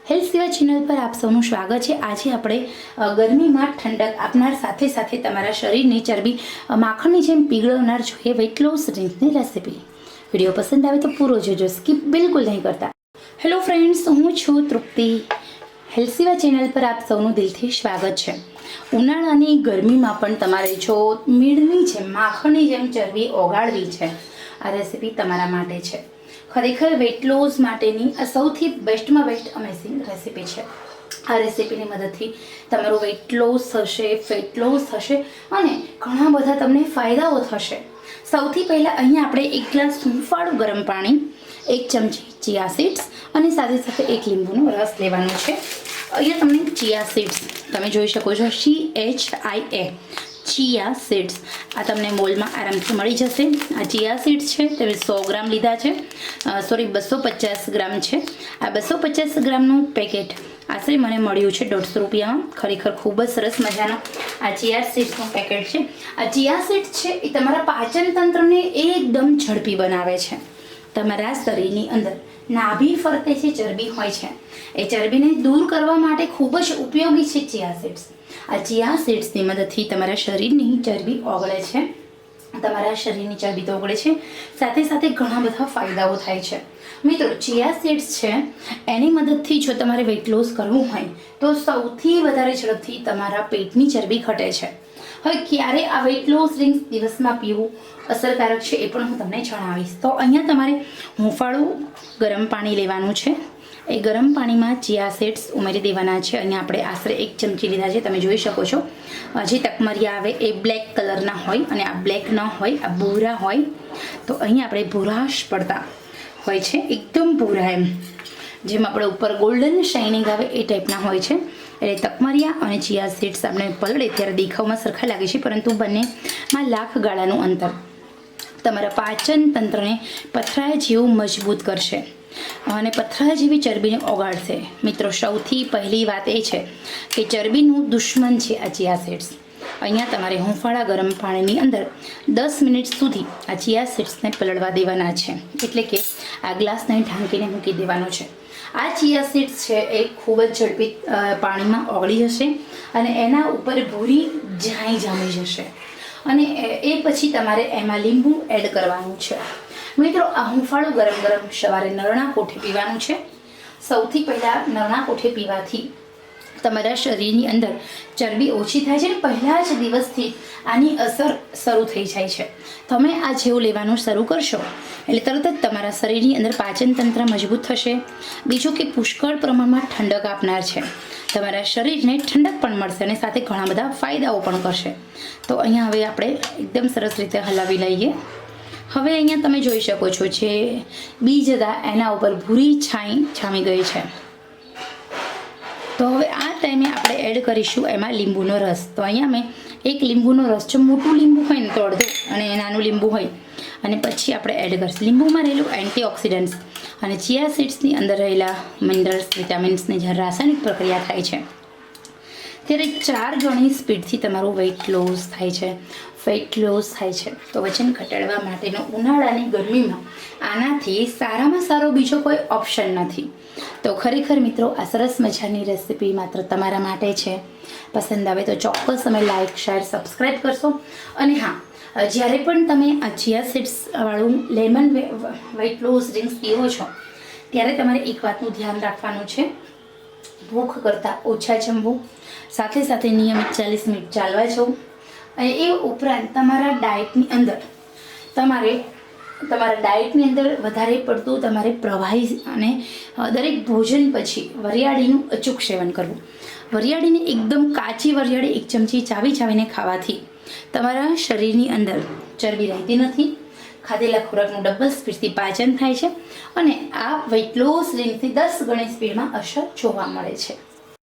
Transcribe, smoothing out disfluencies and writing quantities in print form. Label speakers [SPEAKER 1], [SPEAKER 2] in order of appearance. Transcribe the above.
[SPEAKER 1] Health સેવા channel પર આપ સૌનું સ્વાગત છે। આજે આપણે ગરમીમાં ઠંડક આપનાર સાથે સાથે તમારા શરીરની ચરબી માખણની જેમ પીગળવનાર જોઈએ વેઇટ લોસ ડ્રિંક્સની રેસિપી। વિડીયો પસંદ આવે તો પૂરો જોજો, સ્કીપ બિલકુલ નહીં કરતા। હેલો ફ્રેન્ડ્સ, હું છું તૃપ્તિ। હેલ્થ સેવા ચેનલ પર આપ સૌનું દિલથી સ્વાગત છે। ઉનાળાની ગરમીમાં પણ તમારે જો મીણની જેમ માખણની જેમ ચરબી ઓગાળવી છે, આ રેસિપી તમારા માટે છે। ખરેખર વેઇટ લોસ માટેની આ સૌથી બેસ્ટમાં બેસ્ટ અમેઝિંગ રેસિપી છે। આ રેસિપીની મદદથી તમારું વેઇટ લોસ થશે, ફેટ લોસ થશે અને ઘણા બધા તમને ફાયદાઓ થશે। સૌથી પહેલાં અહીંયા આપણે 1 ગ્લાસ હૂંફાળું ગરમ પાણી, 1 ચમચી ચિયા સીડ્સ અને સાથે સાથે 1 લીંબુનો રસ લેવાનો છે। અહીંયા તમને ચિયા સીડ્સ તમે જોઈ શકો છો, CHIA ચિયા સીડ્સ આ તમને મોલમાં આરામથી મળી જશે। આ ચિયા સીડ્સ છે તમે 100 ગ્રામ લીધા છે, 250 ગ્રામ છે। આ 250 ગ્રામનું પેકેટ આશરે મને મળ્યું છે 150 રૂપિયામાં। ખરેખર ખૂબ જ સરસ મજાનો આ ચિયા સીડ્સનું પેકેટ છે। આ ચિયા સીડ્સ છે એ તમારા પાચન તંત્રને એકદમ ઝડપી બનાવે છે। તમારા શરીરની અંદર નાભી ફરતે જે ચરબી હોય છે એ ચરબીને દૂર કરવા માટે ખૂબ જ ઉપયોગી છે ચિયા સીડ્સ। આ ચિયા સીડ્સની મદદથી તમારા શરીરની ચરબી ઓગળે છે, તમારા શરીરની ચરબી તો ઓગળે છે, સાથે સાથે ઘણા બધા ફાયદાઓ થાય છે। મિત્રો, ચિયા સીડ્સ છે એની મદદથી જો તમારે વેઇટ લોસ કરવું હોય તો સૌથી વધારે ઝડપથી તમારા પેટની ચરબી ઘટે છે। હવે ક્યારે આ વેઇટ લોસ ડ્રિંક્સ દિવસમાં પીવું અસરકારક છે એ પણ હું તમને જણાવીશ। તો અહીંયા તમારે હૂંફાળું ગરમ પાણી લેવાનું છે, એ ગરમ પાણીમાં ચિયા સીડ્સ ઉમેરી દેવાના છે। અહીંયા આપણે આશરે 1 ચમચી લીધા છે, તમે જોઈ શકો છો। જે તકમરિયા આવે એ બ્લેક કલરના હોય અને આ બ્લેક ન હોય, આ ભૂરા હોય। તો અહીંયા આપણે ભૂરાશ પડતા હોય છે, એકદમ ભૂરા, એમ જેમ આપણે ઉપર ગોલ્ડન શાઇનિંગ આવે એ ટાઈપના હોય છે। એટલે તકમરિયા અને ચિયા સીડ્સ આપણે પલળે ત્યારે દેખાવમાં સરખા લાગે છે, પરંતુ બંનેમાં લાખ ગાળાનું અંતર તમારા પાચન તંત્રને પથરા જેવું મજબૂત કરશે અને પથરા જેવી ચરબીને ઓગાળશે। મિત્રો, સૌથી પહેલી વાત એ છે કે ચરબીનું દુશ્મન છે આ ચિયા સીડ્સ। અહીંયા તમારે હૂંફાળા ગરમ પાણીની અંદર 10 મિનિટ સુધી આ ચિયા સીડ્સને પલળવા દેવાના છે, એટલે કે આ ગ્લાસને ઢાંકીને મૂકી દેવાનો છે। આ ચિયા સીડ્સ છે એ ખૂબ જ ઝડપી પાણીમાં ઓગળી જશે અને એના ઉપર ભૂરી ઝાંઈ જામી જશે અને એ પછી તમારે એમાં લીંબુ એડ કરવાનું છે। મિત્રો, આ હૂંફાળું ગરમ ગરમ સવારે નરણા કોઠે પીવાનું છે। સૌથી પહેલાં નરણા કોઠે પીવાથી તમારા શરીરની અંદર ચરબી ઓછી થાય છે અને પહેલા જ દિવસથી આની અસર શરૂ થઈ જાય છે। તમે આ જેવું લેવાનું શરૂ કરશો એટલે તરત જ તમારા શરીરની અંદર પાચન તંત્ર મજબૂત થશે। બીજું કે પુષ્કળ પ્રમાણમાં ઠંડક આપનાર છે, તમારા શરીરને ઠંડક પણ મળશે અને સાથે ઘણા બધા ફાયદાઓ પણ કરશે। તો અહીંયા હવે આપણે એકદમ સરસ રીતે હલાવી લઈએ। હવે અહીંયા તમે જોઈ શકો છો જે બીજ હતા એના ઉપર ભૂરી છાઈ જામી ગઈ છે। તો હવે આ ટાઈમે આપણે એડ કરીશું એમાં લીંબુનો રસ। તો અહીંયા મેં 1 લીંબુનો રસ, જો મોટું લીંબુ હોય ને તો અડધું અને નાનું લીંબુ હોય અને પછી આપણે એડ કરીશું। લીંબુમાં રહેલું એન્ટીઓક્સિડન્ટ્સ અને ચિયા સીડ્સની અંદર રહેલા મિનરલ્સ, વિટામિન્સની જે રાસાયણિક પ્રક્રિયા થાય છે ત્યારે 4 ગણી સ્પીડથી તમારું વેઇટ લોસ થાય છે, ફેટ લોસ થાય છે। તો વજન ઘટાડવા માટેનો ઉનાળાની ગરમીમાં આનાથી સારામાં સારો બીજો કોઈ ઓપ્શન નથી। તો ખરેખર મિત્રો, આ સરસ મજાની રેસિપી માત્ર તમારા માટે છે। પસંદ આવે તો ચોક્કસ તમે લાઇક, શેર, સબસ્ક્રાઈબ કરશો। અને હા, જ્યારે પણ તમે આ ચિયા સીડ્સવાળું લેમન વેઇટ લોસ ડ્રિંક્સ પીવો છો ત્યારે તમારે એક વાતનું ધ્યાન રાખવાનું છે, ભૂખ કરતાં ઓછા જમવું, સાથે સાથે નિયમિત 40 મિનિટ ચાલવા જવું અને એ ઉપરાંત તમારા ડાયટની અંદર વધારે પડતું તમારે પ્રવાહી અને દરેક ભોજન પછી વરિયાળીનું અચૂક સેવન કરવું। વરિયાળીને એકદમ કાચી વરિયાળી 1 ચમચી ચાવીને ખાવાથી તમારા શરીરની અંદર ચરબી રહેતી નથી, ખાધેલા ખોરાકનું ડબલ સ્પીડથી પાચન થાય છે અને આ વેઇટ લોસ ડ્રિંકથી 10 ગણી સ્પીડમાં અસર જોવા મળે છે।